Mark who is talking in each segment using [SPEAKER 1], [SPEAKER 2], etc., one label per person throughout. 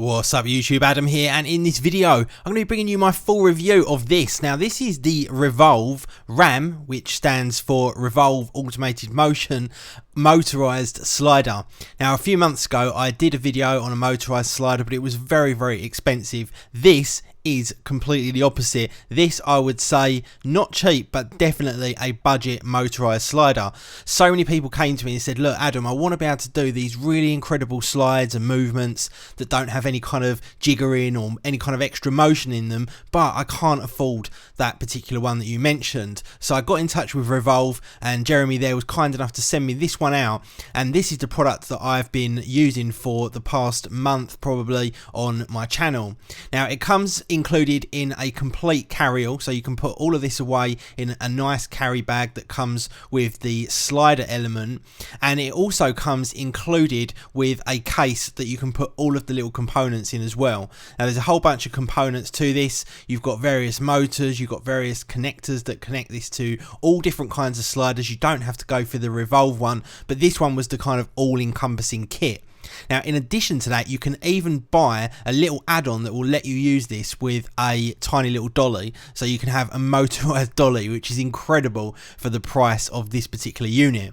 [SPEAKER 1] What's up YouTube, Adam here, and in this video I'm going to be bringing you my full review of this. Now this is the Revolve RAM, which stands for Revolve Automated Motion Motorized Slider. Now a few months ago I did a video on a motorized slider, but it was very expensive. This is completely the opposite. This, I would say, not cheap, but definitely a budget motorized slider. So many people came to me and said, look Adam, I want to be able to do these really incredible slides and movements that don't have any kind of jiggering or any kind of extra motion in them, but I can't afford that particular one that you mentioned. So I got in touch with Revolve, and Jeremy there was kind enough to send me this one out, and this is the product that I've been using for the past month probably on my channel. Now it comes included in a complete carry-all, so you can put all of this away in a nice carry bag that comes with the slider element, and it also comes included with a case that you can put all of the little components in as well. Now there's a whole bunch of components to this. You've got various motors, you've got various connectors that connect this to all different kinds of sliders. You don't have to go for the Revolve one, but this one was the kind of all-encompassing kit. Now in addition to that, you can even buy a little add-on that will let you use this with a tiny little dolly, so you can have a motorized dolly, which is incredible for the price of this particular unit.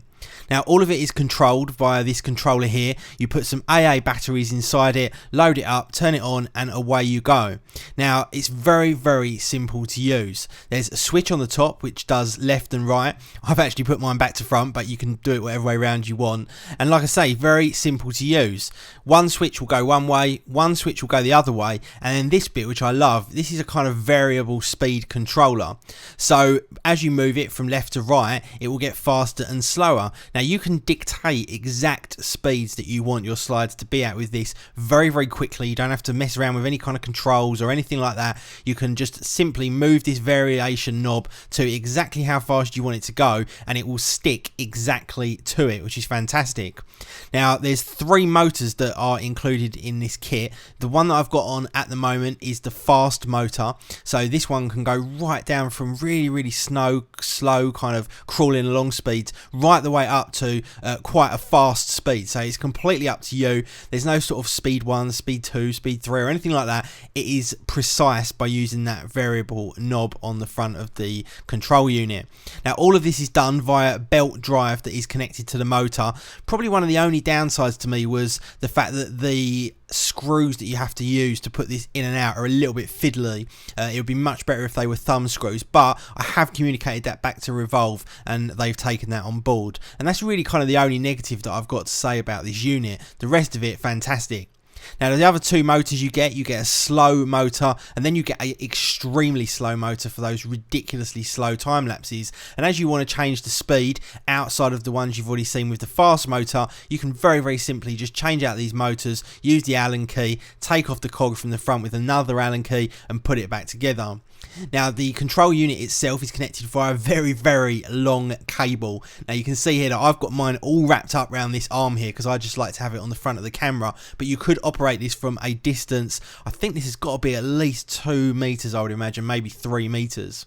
[SPEAKER 1] Now all of it is controlled via this controller here. You put some AA batteries inside it, load it up, turn it on, and away you go. Now it's very simple to use. There's a switch on the top which does left and right. I've actually put mine back to front, but you can do it whatever way around you want. And like I say, very simple to use. One switch will go one way, one switch will go the other way, and then this bit, which I love, this is a kind of variable speed controller. So as you move it from left to right, it will get faster and slower. Now you can dictate exact speeds that you want your slides to be at with this very quickly. You don't have to mess around with any kind of controls or anything like that. You can just simply move this variation knob to exactly how fast you want it to go, and it will stick exactly to it, which is fantastic. Now there's 3 motors that are included in this kit. The one that I've got on at the moment is the fast motor, so this one can go right down from really slow kind of crawling along speeds right the way up to quite a fast speed. So it's completely up to you. There's no sort of speed 1, speed 2, speed 3 or anything like that. It is precise by using that variable knob on the front of the control unit. Now all of this is done via belt drive that is connected to the motor. Probably one of the only downsides to me was the fact that the screws that you have to use to put this in and out are a little bit fiddly. It would be much better if they were thumb screws, but I have communicated that back to Revolve and they've taken that on board, and that's really kind of the only negative that I've got to say about this unit. The rest of it, fantastic. Now the other 2 motors you get a slow motor, and then you get an extremely slow motor for those ridiculously slow time lapses. And as you want to change the speed outside of the ones you've already seen with the fast motor, you can very simply just change out these motors, use the Allen key, take off the cog from the front with another Allen key, and put it back together. Now the control unit itself is connected via a very long cable. Now you can see here that I've got mine all wrapped up around this arm here because I just like to have it on the front of the camera, but you could operate this from a distance. I think this has got to be at least 2 meters, I would imagine, maybe 3 meters.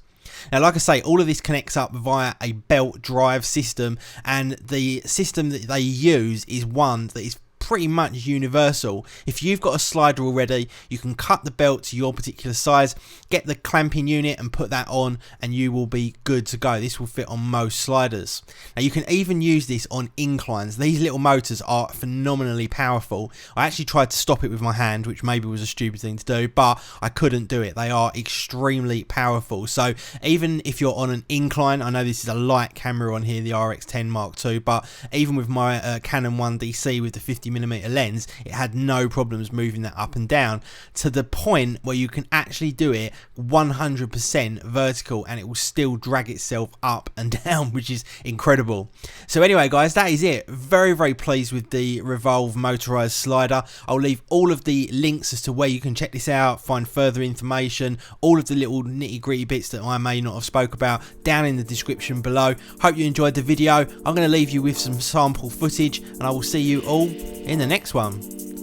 [SPEAKER 1] Now like I say, all of this connects up via a belt drive system, and the system that they use is one that is pretty much universal. If you've got a slider already, you can cut the belt to your particular size, get the clamping unit and put that on, and you will be good to go. This will fit on most sliders. Now you can even use this on inclines. These little motors are phenomenally powerful. I actually tried to stop it with my hand, which maybe was a stupid thing to do, but I couldn't do it. They are extremely powerful. So even if you're on an incline, I know this is a light camera on here, the RX10 Mark II, but even with my Canon 1DC with the 50mm lens, it had no problems moving that up and down, to the point where you can actually do it 100% vertical and it will still drag itself up and down, which is incredible. So anyway guys, that is it. Very pleased with the Revolve motorized slider. I'll leave all of the links as to where you can check this out, find further information, all of the little nitty gritty bits that I may not have spoke about down in the description below. Hope you enjoyed the video. I'm going to leave you with some sample footage, and I will see you all in the next one.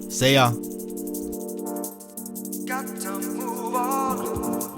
[SPEAKER 1] See ya. Got to move on. Move on.